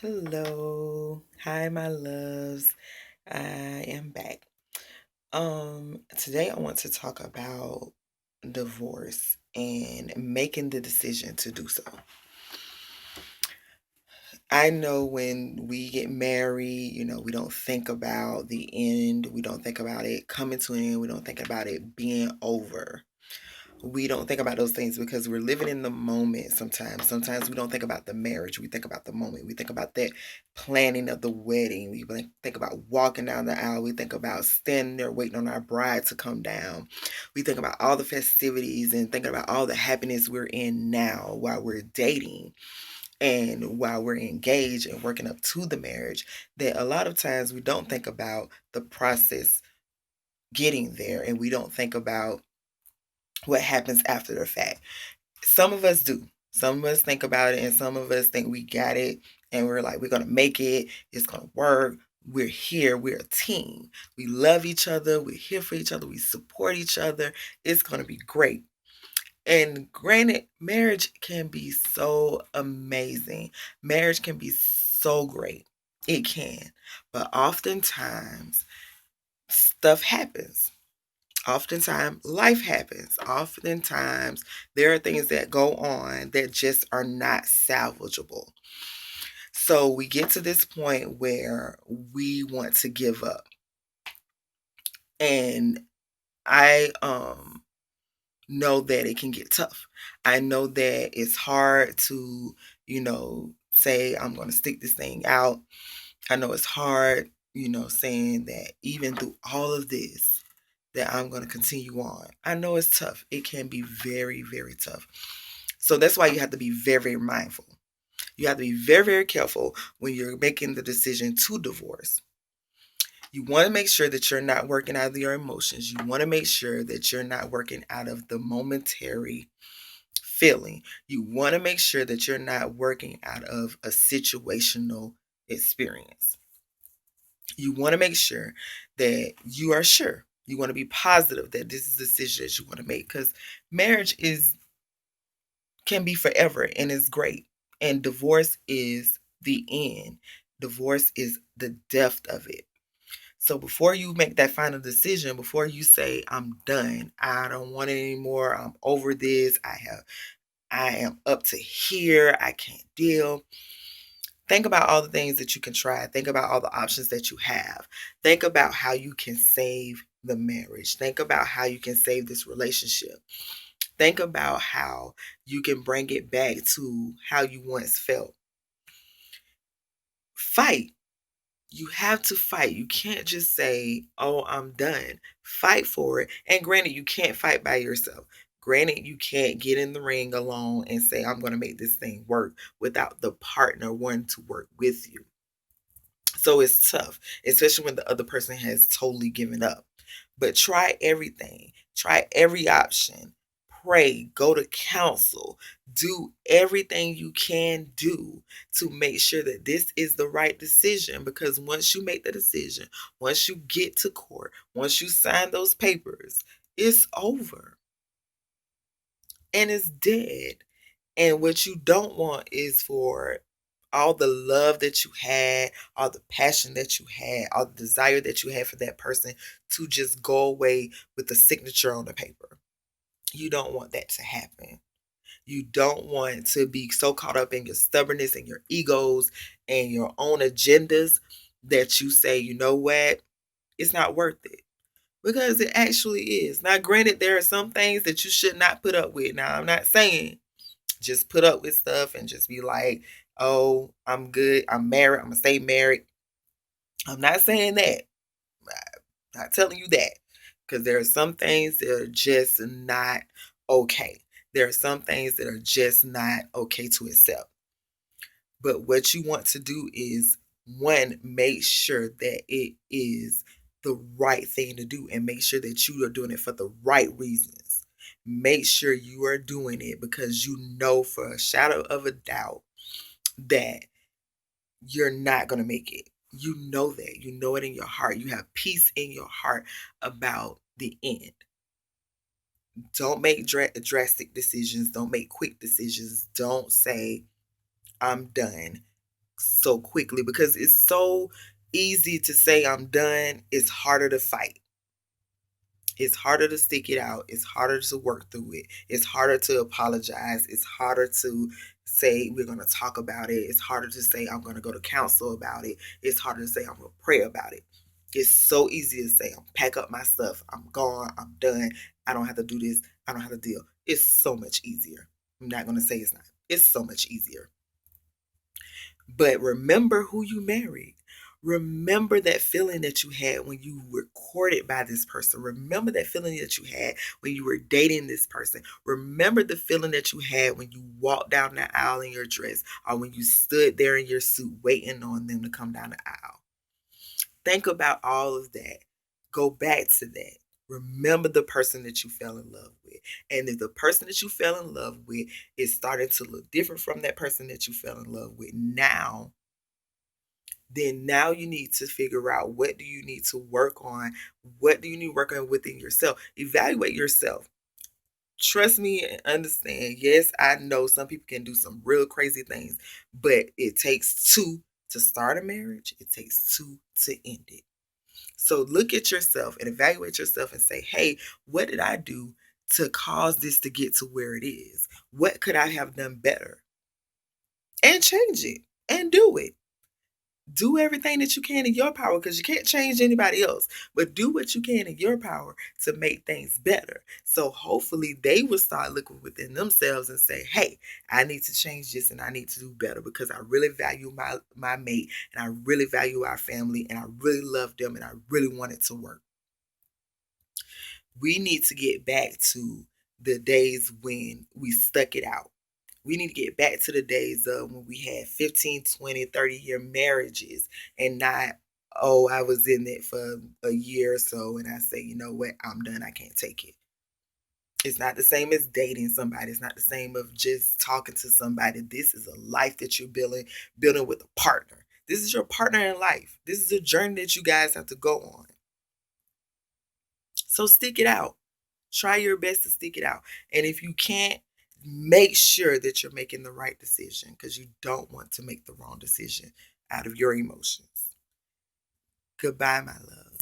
Hello. Hi, my loves. I am back. Today I want to talk about divorce and making the decision to do so. I know when we get married, we don't think about the end. We don't think about it coming to an end. We don't think about it being over. We don't think about those things because we're living in the moment sometimes. Sometimes we don't think about the marriage. We think about the moment. We think about that planning of the wedding. We think about walking down the aisle. We think about standing there waiting on our bride to come down. We think about all the festivities and thinking about all the happiness we're in now while we're dating and while we're engaged and working up to the marriage. That a lot of times we don't think about the process getting there, and we don't think about what happens after the fact. Some of us do. Some of us think about it, and some of us think we got it, and we're like, we're going to make it. It's going to work. We're here. We're a team. We love each other. We're here for each other. We support each other. It's going to be great. And granted, marriage can be so amazing. Marriage can be so great. It can. But oftentimes, stuff happens. Oftentimes, life happens. Oftentimes, there are things that go on that just are not salvageable. So we get to this point where we want to give up. And I know that it can get tough. I know that it's hard to, say I'm going to stick this thing out. I know it's hard, saying that even through all of this, that I'm going to continue on. I know it's tough. It can be very, very tough. So that's why you have to be very, very mindful. You have to be very, very careful when you're making the decision to divorce. You want to make sure that you're not working out of your emotions. You want to make sure that you're not working out of the momentary feeling. You want to make sure that you're not working out of a situational experience. You want to make sure that you are sure. You want to be positive that this is the decision that you want to make, because marriage is can be forever and is great. And divorce is the end. Divorce is the death of it. So before you make that final decision, before you say, I'm done, I don't want it anymore, I'm over this, I am up to here, I can't deal. Think about all the things that you can try. Think about all the options that you have. Think about how you can save the marriage. Think about how you can save this relationship. Think about how you can bring it back to how you once felt. Fight. You have to fight. You can't just say, oh, I'm done. Fight for it. And granted, you can't fight by yourself. Granted, you can't get in the ring alone and say, I'm going to make this thing work without the partner wanting to work with you. So it's tough, especially when the other person has totally given up. But try everything, try every option. Pray, go to counsel, do everything you can do to make sure that this is the right decision. Because once you make the decision, once you get to court, once you sign those papers, it's over and it's dead. And what you don't want is for all the love that you had, all the passion that you had, all the desire that you had for that person to just go away with the signature on the paper. You don't want that to happen. You don't want to be so caught up in your stubbornness and your egos and your own agendas that you say, you know what, it's not worth it. Because it actually is. Now, granted, there are some things that you should not put up with. Now, I'm not saying just put up with stuff and just be like, oh, I'm good. I'm married. I'm going to stay married. I'm not saying that. I'm not telling you that. Because there are some things that are just not okay. There are some things that are just not okay to accept. But what you want to do is, one, make sure that it is the right thing to do and make sure that you are doing it for the right reasons. Make sure you are doing it because you know for a shadow of a doubt that you're not going to make it. You know that. You know it in your heart. You have peace in your heart about the end. Don't make drastic decisions. Don't make quick decisions. Don't say, I'm done. so quickly because it's so easy to say I'm done. It's harder to fight. It's harder to stick it out. It's harder to work through it. It's harder to apologize. It's harder to say we're going to talk about it. It's harder to say I'm going to go to counsel about it. It's harder to say I'm going to pray about it. It's so easy to say, I'm pack up my stuff. I'm gone. I'm done. I don't have to do this. I don't have to deal. It's so much easier. I'm not going to say it's not. It's so much easier. But remember who you married. Remember that feeling that you had when you were courted by this person. Remember that feeling that you had when you were dating this person. Remember the feeling that you had when you walked down the aisle in your dress or when you stood there in your suit waiting on them to come down the aisle. Think about all of that. Go back to that. Remember the person that you fell in love with. And if the person that you fell in love with is starting to look different from that person that you fell in love with now, then now you need to figure out what do you need to work on? What do you need to work on within yourself? Evaluate yourself. Trust me and understand. Yes, I know some people can do some real crazy things, but it takes two to start a marriage. It takes two to end it. So look at yourself and evaluate yourself and say, hey, what did I do to cause this to get to where it is? What could I have done better? And change it and do it. Do everything that you can in your power because you can't change anybody else, but do what you can in your power to make things better. So hopefully they will start looking within themselves and say, hey, I need to change this and I need to do better because I really value my mate and I really value our family and I really love them and I really want it to work. We need to get back to the days when we stuck it out. We need to get back to the days of when we had 15, 20, 30-year marriages and not, oh, I was in it for a year or so and I say, you know what, I'm done. I can't take it. It's not the same as dating somebody. It's not the same of just talking to somebody. This is a life that you're building with a partner. This is your partner in life. This is a journey that you guys have to go on. So stick it out. Try your best to stick it out. And if you can't, make sure that you're making the right decision because you don't want to make the wrong decision out of your emotions. Goodbye, my love.